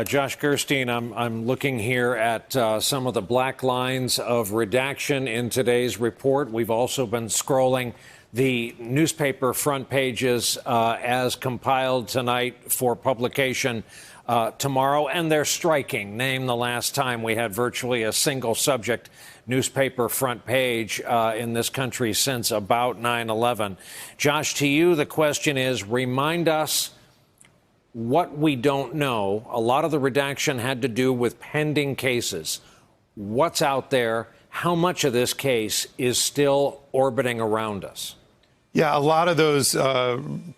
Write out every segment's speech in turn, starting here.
Josh Gerstein, I'm looking here at some of the black lines of redaction in today's report. We've also been scrolling the newspaper front pages as compiled tonight for publication tomorrow, and they're striking. Name the last time we had virtually a single subject newspaper front page in this country since about 9/11. Josh, to you, the question is, remind us what we don't know. A lot of the redaction had to do with pending cases. What's out there? How much of this case is still orbiting around us? Yeah, a lot of those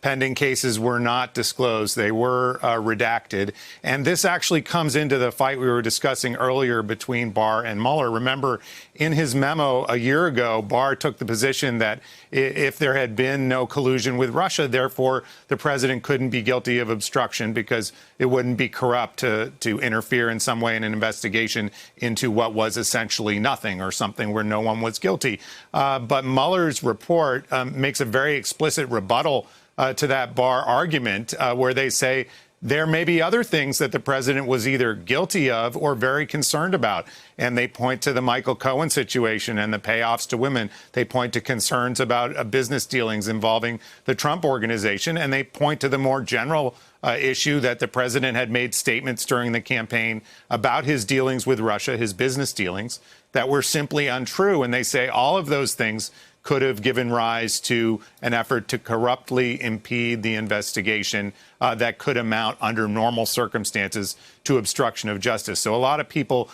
pending cases were not disclosed. They were redacted. And this actually comes into the fight we were discussing earlier between Barr and Mueller. Remember, in his memo a year ago, Barr took the position that if there had been no collusion with Russia, therefore the president couldn't be guilty of obstruction because it wouldn't be corrupt to interfere in some way in an investigation into what was essentially nothing or something where no one was guilty. But Mueller's report makes a very explicit rebuttal to that Barr argument where they say there may be other things that the president was either guilty of or very concerned about. And they point to the Michael Cohen situation and the payoffs to women. They point to concerns about business dealings involving the Trump organization. And they point to the more general issue that the president had made statements during the campaign about his dealings with Russia, his business dealings, that were simply untrue. And they say all of those things could have given rise to an effort to corruptly impede the investigation that could amount under normal circumstances to obstruction of justice. So a lot of people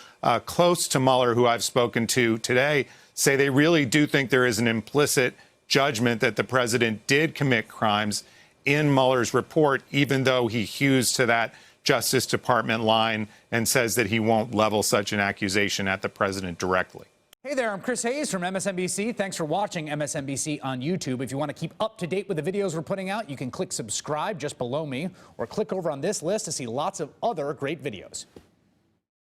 close to Mueller who I've spoken to today say they really do think there is an implicit judgment that the president did commit crimes in Mueller's report, even though he hews to that Justice Department line and says that he won't level such an accusation at the president directly. Hey there, I'm Chris Hayes from MSNBC. Thanks for watching MSNBC on YouTube. If you want to keep up to date with the videos we're putting out, you can click subscribe just below me or click over on this list to see lots of other great videos.